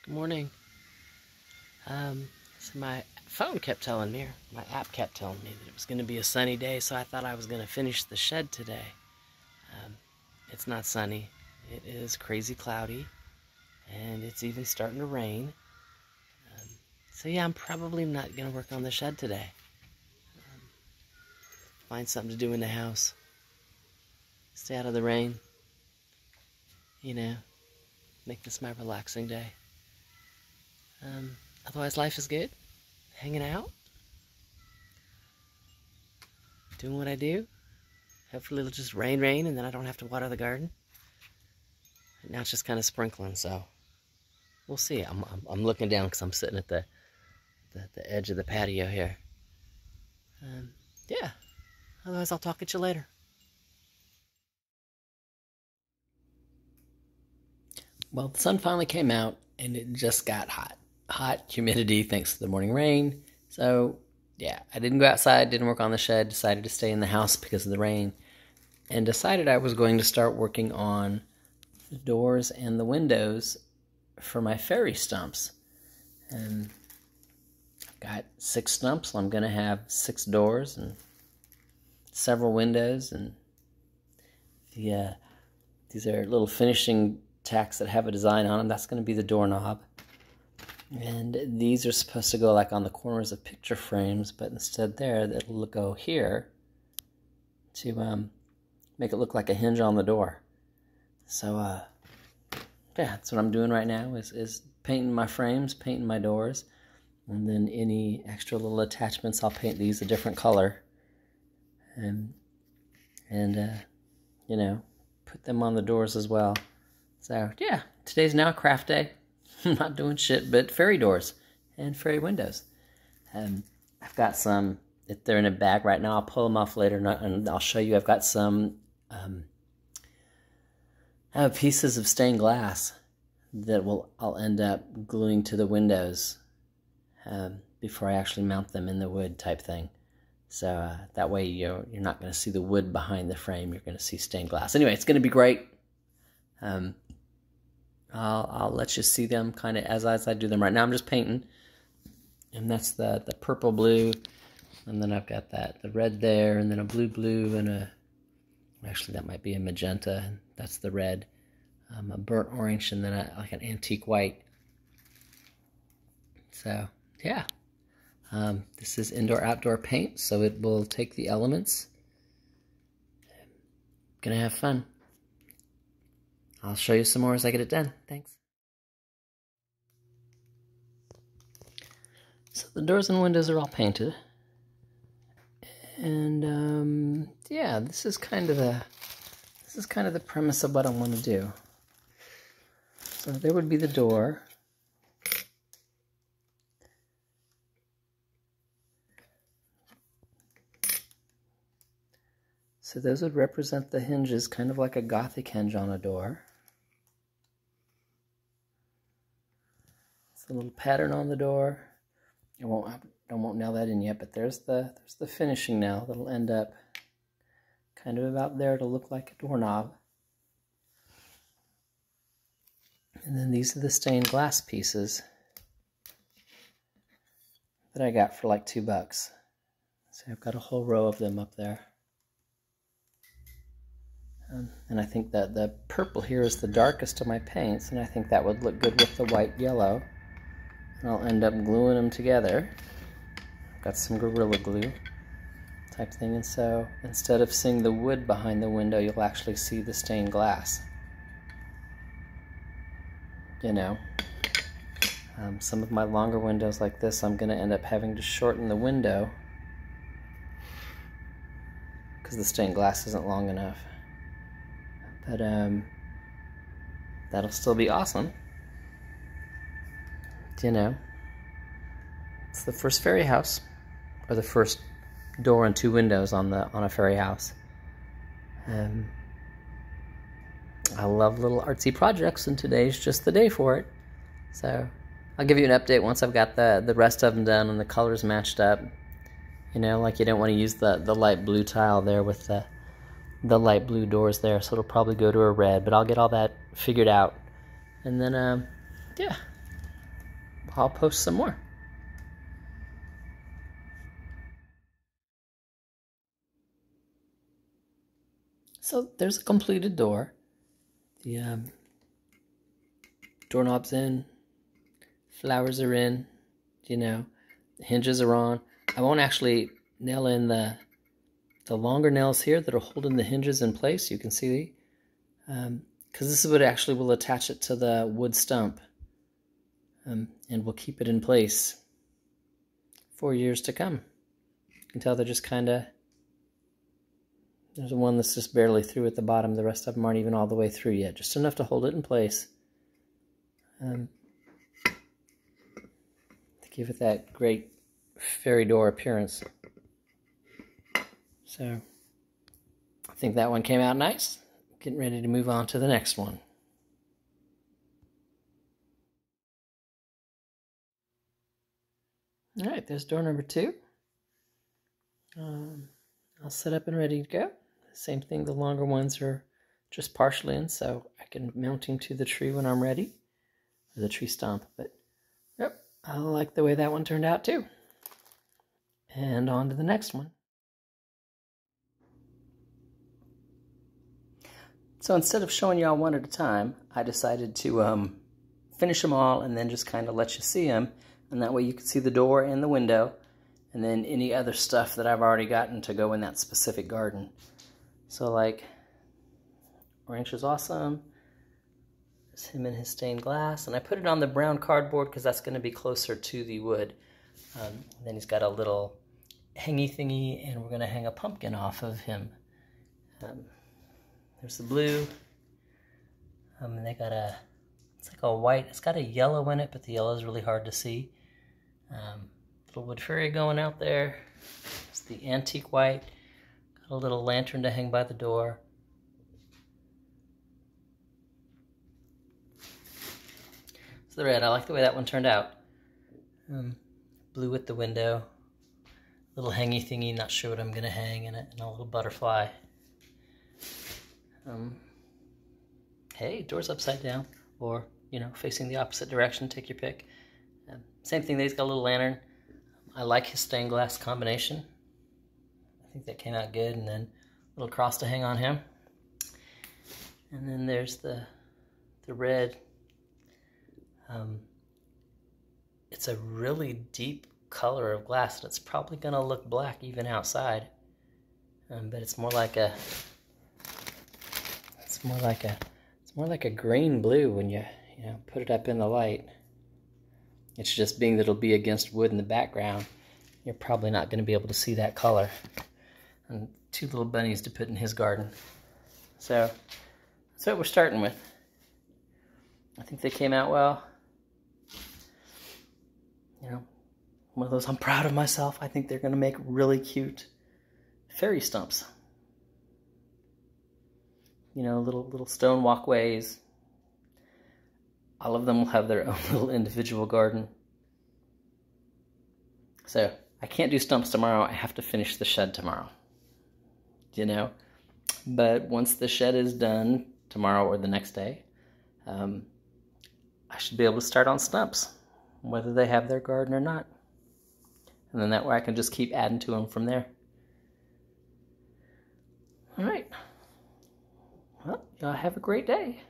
Good morning. So my phone kept telling me, or my app kept telling me that it was going to be a sunny day, so I thought I was going to finish the shed today. It's not sunny. It is crazy cloudy, and it's even starting to rain. So yeah, I'm probably not going to work on the shed today. Find something to do in the house. Stay out of the rain. You know, make this my relaxing day. Otherwise, life is good. Hanging out. Doing what I do. Hopefully it'll just rain, and then I don't have to water the garden. Right now it's just kind of sprinkling, so we'll see. I'm looking down because I'm sitting at the edge of the patio here. Yeah. Otherwise, I'll talk at you later. Well, the sun finally came out, and it just got hot. Hot, humidity, thanks to the morning rain. So, yeah, I didn't go outside, didn't work on the shed, decided to stay in the house because of the rain, and decided I was going to start working on the doors and the windows for my fairy stumps. And I've got 6 stumps, so I'm going to have 6 doors and several windows, and these are little finishing tacks that have a design on them. That's going to be the doorknob. And these are supposed to go like on the corners of picture frames, but instead it'll go here to make it look like a hinge on the door. So yeah, that's what I'm doing right now is painting my frames, painting my doors, and then any extra little attachments, I'll paint these a different color, and you know, put them on the doors as well. So yeah, today's now craft day. I'm not doing shit but fairy doors and fairy windows. I've got some, if they're in a bag right now, I'll pull them off later and I'll show you. I've got some I have pieces of stained glass that I'll end up gluing to the windows before I actually mount them in the wood type thing. So that way you're not going to see the wood behind the frame. You're going to see stained glass. Anyway, it's going to be great. I'll let you see them kind of as I do them. Right now I'm just painting, and that's the purple blue, and then I've got the red there, and then a blue, and actually that might be a magenta, and that's the red, a burnt orange, and then like an antique white. So yeah, this is indoor-outdoor paint, so it will take the elements. Gonna have fun. I'll show you some more as I get it done. Thanks. So the doors and windows are all painted. And yeah, this is kind of the premise of what I want to do. So there would be the door. So those would represent the hinges, kind of like a Gothic hinge on a door. A little pattern on the door. I won't nail that in yet, but there's the finishing nail that'll end up kind of about there to look like a doorknob. And then these are the stained glass pieces that I got for like $2. So I've got a whole row of them up there. And I think that the purple here is the darkest of my paints, and I think that would look good with the white yellow. And I'll end up gluing them together. I've got some Gorilla Glue type thing, and so instead of seeing the wood behind the window, you'll actually see the stained glass. You know, some of my longer windows like this, I'm going to end up having to shorten the window because the stained glass isn't long enough. But that'll still be awesome. You know, it's the first fairy house, or the first door and 2 windows on a fairy house. I love little artsy projects, and today's just the day for it. So I'll give you an update once I've got the rest of them done and the colors matched up. You know, like you don't want to use the light blue tile there with the light blue doors there, so it'll probably go to a red, but I'll get all that figured out. And then yeah, I'll post some more. So there's a completed door. The doorknob's in, flowers are in, the hinges are on. I won't actually nail in the longer nails here that are holding the hinges in place. You can see, because this is what actually will attach it to the wood stump, and will keep it in place for years to come. You can tell they're just kind of, there's one that's just barely through at the bottom. The rest of them aren't even all the way through yet. Just enough to hold it in place. To give it that great fairy door appearance. So, I think that one came out nice. Getting ready to move on to the next one. Alright, there's door number 2. All set up and ready to go. Same thing, the longer ones are just partially in, so I can mount him to the tree when I'm ready. Or the tree stump, but yep, I like the way that one turned out too. And on to the next one. So instead of showing y'all one at a time, I decided to finish them all and then just kind of let you see them. And that way you can see the door and the window, and then any other stuff that I've already gotten to go in that specific garden. So like, Orange is awesome. There's him and his stained glass. And I put it on the brown cardboard because that's going to be closer to the wood. Then he's got a little hangy thingy, and we're going to hang a pumpkin off of him. There's the blue. And they got it's like a white, it's got a yellow in it, but the yellow is really hard to see. Little wood fairy going out there. It's the antique white. Got a little lantern to hang by the door. So the red, I like the way that one turned out. Blue with the window. Little hangy thingy, not sure what I'm going to hang in it, and a little butterfly. Hey, door's upside down, or, facing the opposite direction, take your pick. Same thing, he's got a little lantern. I like his stained glass combination. I think that came out good, and then a little cross to hang on him. And then there's the red. It's a really deep color of glass, and it's probably going to look black even outside. But it's more like a green blue when you put it up in the light. It's just being that it'll be against wood in the background, you're probably not going to be able to see that color. And 2 little bunnies to put in his garden. So that's what we're starting with. I think they came out well. One of those, I'm proud of myself. I think they're going to make really cute fairy stumps. Little stone walkways. All of them will have their own little individual garden. So, I can't do stumps tomorrow. I have to finish the shed tomorrow. But once the shed is done, tomorrow or the next day, I should be able to start on stumps, whether they have their garden or not. And then that way I can just keep adding to them from there. All right. Well, y'all have a great day.